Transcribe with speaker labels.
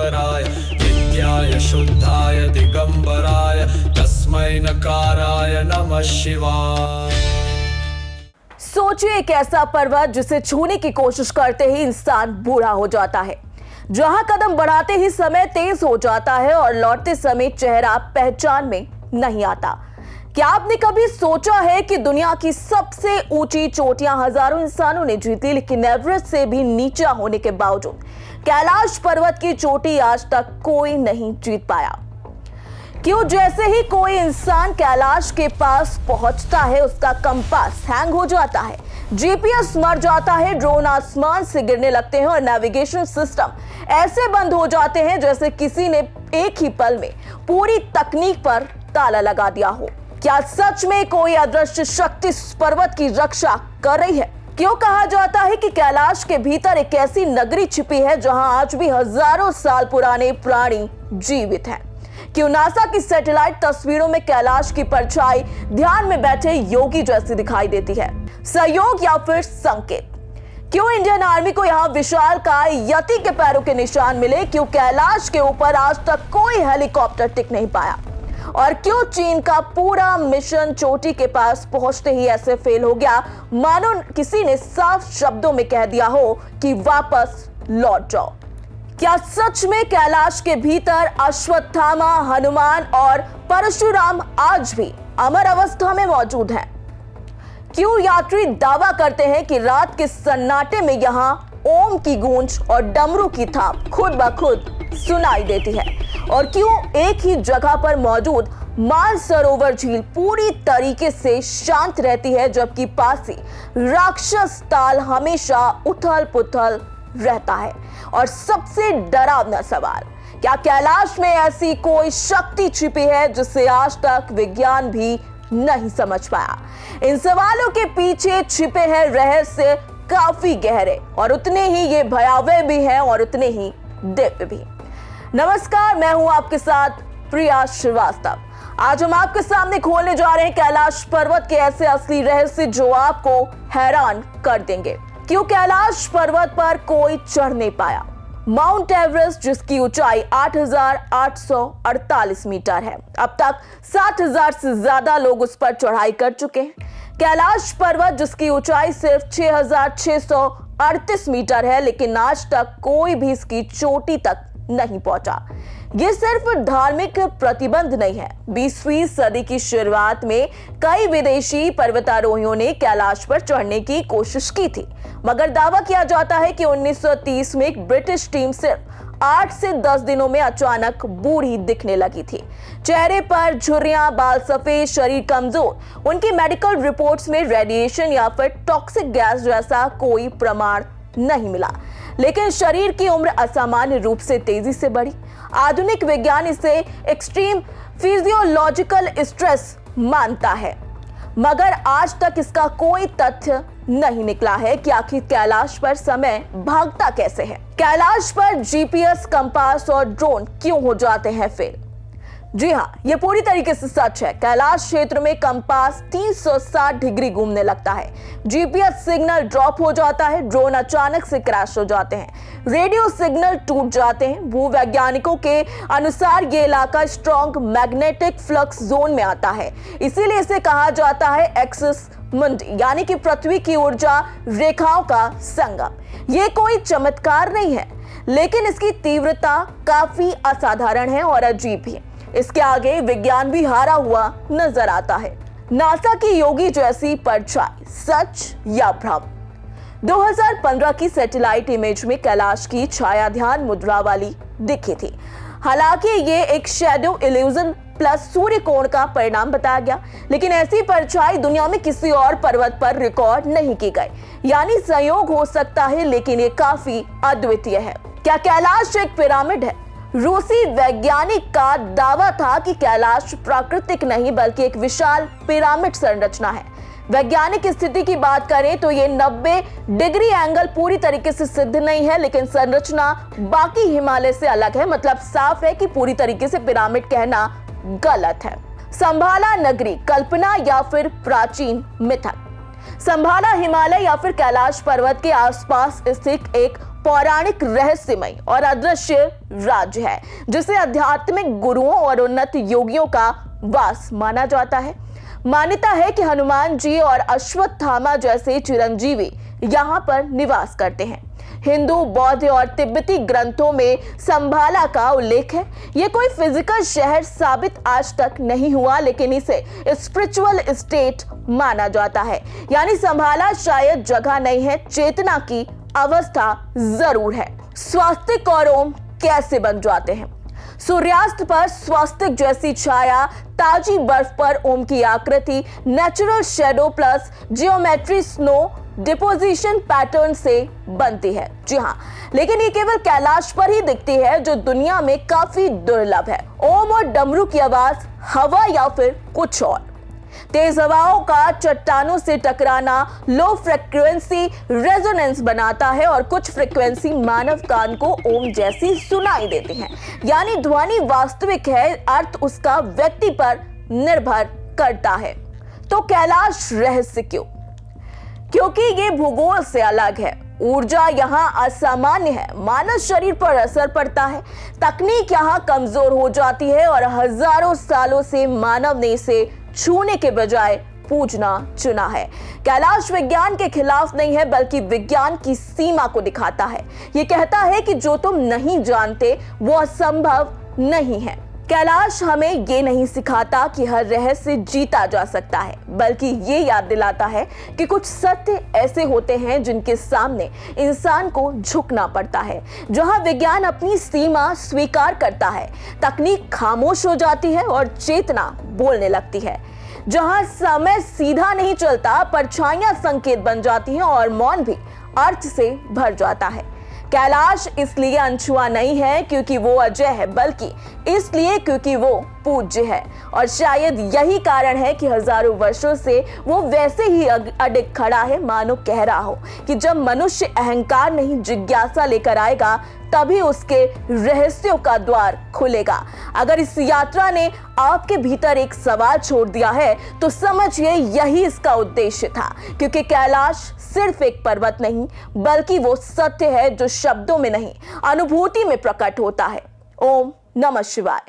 Speaker 1: ईश्वराय नित्याय शुद्धाय दिगंबराय तस्मै नकाराय नमः शिवाय।
Speaker 2: सोचिए एक ऐसा पर्वत जिसे छूने की कोशिश करते ही इंसान बूढ़ा हो जाता है, जहां कदम बढ़ाते ही समय तेज हो जाता है और लौटते समय चेहरा पहचान में नहीं आता। क्या आपने कभी सोचा है कि दुनिया की सबसे ऊंची चोटियां हजारों इंसानों ने जीती, लेकिन एवरेस्ट से भी नीचा होने के बावजूद कैलाश पर्वत की चोटी आज तक कोई नहीं जीत पाया? क्यों? जैसे ही कोई इंसान कैलाश के पास पहुंचता है उसका कंपास हैंग हो जाता है, जीपीएस मर जाता है, ड्रोन आसमान से गिरने लगते हैं और नेविगेशन सिस्टम ऐसे बंद हो जाते हैं जैसे किसी ने एक ही पल में पूरी तकनीक पर ताला लगा दिया हो। क्या सच में कोई अदृश्य शक्ति इस पर्वत की रक्षा कर रही है? क्यों कहा जाता है कि कैलाश के भीतर एक ऐसी नगरी छिपी है जहां आज भी हजारों साल पुराने प्राणी जीवित हैं? क्यों नासा की सैटेलाइट तस्वीरों में कैलाश की परछाई ध्यान में बैठे योगी जैसी दिखाई देती है? सहयोग या फिर संकेत? क्यों इंडियन आर्मी को यहाँ विशालकाय यति के पैरों के निशान मिले? क्यों कैलाश के ऊपर आज तक कोई हेलीकॉप्टर टिक नहीं पाया? और क्यों चीन का पूरा मिशन चोटी के पास पहुंचते ही ऐसे फेल हो गया मानो किसी ने साफ शब्दों में कह दिया हो कि वापस लौट जाओ? क्या सच में कैलाश के भीतर अश्वत्थामा, हनुमान और परशुराम आज भी अमर अवस्था में मौजूद हैं? क्यों यात्री दावा करते हैं कि रात के सन्नाटे में यहां ओम की गूंज और डमरू की थाप खुद ब खुद सुनाई देती है? और क्यों एक ही जगह पर मौजूद मानसरोवर झील पूरी तरीके से शांत रहती है जबकि पास ही राक्षस ताल हमेशा उथल पुथल रहता है? और सबसे डरावना सवाल, क्या कैलाश में ऐसी कोई शक्ति छिपी है जिसे आज तक विज्ञान भी नहीं समझ पाया? इन सवालों के पीछे छिपे हैं रहस्य काफी गहरे और उतने ही ये भयावह भी हैं और उतने ही दिव्य भी। नमस्कार, मैं हूं आपके साथ प्रिया श्रीवास्तव। आज हम आपके सामने खोलने जा रहे हैं कैलाश पर्वत के ऐसे असली रहस्य जो आपको हैरान कर देंगे। क्यों कैलाश पर्वत पर कोई चढ़ नहीं पाया? माउंट एवरेस्ट जिसकी ऊंचाई 8,848 मीटर है, अब तक 60,000 से ज्यादा लोग उस पर चढ़ाई कर चुके हैं। कैलाश पर्वत जिसकी ऊंचाई सिर्फ 6,638 मीटर है, लेकिन आज तक कोई भी इसकी चोटी तक नहीं पहुंचा। ये सिर्फ धार्मिक प्रतिबंध नहीं है। 20वीं सदी की शुरुआत में कई विदेशी पर्वतारोहियों ने कैलाश पर चढ़ने की कोशिश की थी, मगर दावा किया जाता है कि 1930 में एक ब्रिटिश टीम सिर्फ 8 से 10 दिनों में अचानक बूढ़ी दिखने लगी थी। चेहरे पर झुर्रियां, बाल सफेद, शरीर कमजोर। उनकी मेडिकल रिपोर्ट्स में रेडिएशन या फिर टॉक्सिक गैस जैसा कोई प्रमाण नहीं मिला, लेकिन शरीर की उम्र असामान्य रूप से तेजी से बढ़ी। आधुनिक विज्ञान इसे एक्सट्रीम फिजियोलॉजिकल स्ट्रेस मानता है, मगर आज तक इसका कोई तथ्य नहीं निकला है कि आखिर कैलाश पर समय भागता कैसे है। कैलाश पर जीपीएस, कंपास और ड्रोन क्यों हो जाते हैं फेल? जी हाँ, ये पूरी तरीके से सच है। कैलाश क्षेत्र में कंपास 360 डिग्री घूमने लगता है, जीपीएस सिग्नल ड्रॉप हो जाता है, ड्रोन अचानक से क्रैश हो जाते हैं, रेडियो सिग्नल टूट जाते हैं। भूवैज्ञानिकों के अनुसार ये इलाका स्ट्रॉन्ग मैग्नेटिक फ्लक्स जोन में आता है, इसीलिए इसे कहा जाता है एक्सिस मुंडी, यानी कि पृथ्वी की ऊर्जा रेखाओं का संगम। ये कोई चमत्कार नहीं है, लेकिन इसकी तीव्रता काफी असाधारण है और अजीब भी। इसके आगे विज्ञान भी हारा हुआ नजर आता है। नासा की योगी जैसी परछाई, सच या भ्रम? 2015 की सैटेलाइट इमेज में कैलाश की छाया ध्यान मुद्रा वाली दिखी थी। हालांकि ये एक शैडो इल्यूजन प्लस सूर्य कोण का परिणाम बताया गया, लेकिन ऐसी परछाई दुनिया में किसी और पर्वत पर रिकॉर्ड नहीं की गई। यानी संयोग हो सकता है, लेकिन ये काफी अद्वितीय है। क्या कैलाश एक पिरामिड है? रूसी वैज्ञानिक का दावा था कि कैलाश प्राकृतिक नहीं बल्कि एक विशाल पिरामिड संरचना है। वैज्ञानिक स्थिति की बात करें तो ये 90 डिग्री एंगल पूरी तरीके से सिद्ध नहीं है, लेकिन संरचना बाकी हिमालय से अलग है। मतलब साफ है कि पूरी तरीके से पिरामिड कहना गलत है। संभाला नगरी, कल्पना या फिर प्राचीन मिथक? संभाला हिमालय या फिर कैलाश पर्वत के आसपास स्थित एक पौराणिक, रहस्यमय और अदृश्य राज्य है जिसे आध्यात्मिक गुरुओं और उन्नत योगियों का वास माना जाता है। मान्यता है कि हनुमान जी और अश्वत्थामा जैसे चिरंजीवी यहाँ पर निवास करते हैं। हिंदू, बौद्ध और तिब्बती ग्रंथों में संभाला का उल्लेख है। ये कोई फिजिकल शहर साबित आज तक नहीं हुआ, लेकिन इसे स्पिरिचुअल स्टेट माना जाता है। यानी संभाला शायद जगह नहीं है, चेतना की अवस्था जरूर है। स्वास्तिक और ओम कैसे बन जाते हैं? सूर्यास्त पर स्वास्तिक जैसी छाया, ताजी बर्फ पर ओम की आकृति, natural shadow plus geometry snow deposition pattern से बनती है। जी हाँ, लेकिन ये केवल कैलाश पर ही दिखती है, जो दुनिया में काफी दुर्लभ है। ओम और डमरू की आवाज हवा या फिर कुछ और। तेज हवाओं का चट्टानों से टकराना लो फ्रीक्वेंसी रेजोनेंस बनाता है और कुछ फ्रीक्वेंसी मानव कान को ओम जैसी सुनाई देती हैं। यानी ध्वनि वास्तविक है, अर्थ उसका व्यक्ति पर निर्भर करता है। तो कैलाश रहस्य क्यों? क्योंकि ये भूगोल से अलग है। ऊर्जा यहाँ असामान्य है, मानव शरीर पर असर पड़ता है, तकनीक यहाँ कमजोर हो जाती है और हजारों सालों से मानव ने इसे छूने के बजाय पूजना चुना है। कैलाश विज्ञान के खिलाफ नहीं है, बल्कि विज्ञान की सीमा को दिखाता है। ये कहता है कि जो तुम नहीं जानते वो असंभव नहीं है। कैलाश हमें ये नहीं सिखाता कि हर रहस्य जीता जा सकता है, बल्कि ये याद दिलाता है कि कुछ सत्य ऐसे होते हैं जिनके सामने इंसान को झुकना पड़ता है। जहां विज्ञान अपनी सीमा स्वीकार करता है, तकनीक खामोश हो जाती है और चेतना बोलने लगती है। जहां समय सीधा नहीं चलता, परछाइयां संकेत बन जाती हैं और मौन भी अर्थ से भर जाता है। कैलाश इसलिए अनछुआ नहीं है क्योंकि वो अजय है, बल्कि इसलिए क्योंकि वो पूज्य है। और शायद यही कारण है कि हजारों वर्षों से वो वैसे ही अडिग खड़ा है, मानो कह रहा हो कि जब मनुष्य अहंकार नहीं जिज्ञासा लेकर आएगा, तभी उसके रहस्यों का द्वार खुलेगा। अगर इस यात्रा ने आपके भीतर एक सवाल छोड़ दिया है, तो समझिए यही इसका उद्देश्य था, क्योंकि कैलाश सिर्फ एक पर्वत नहीं, बल्कि वो सत्य है जो शब्दों में नहीं, अनुभूति में प्रकट होता है। ओम नमः शिवाय।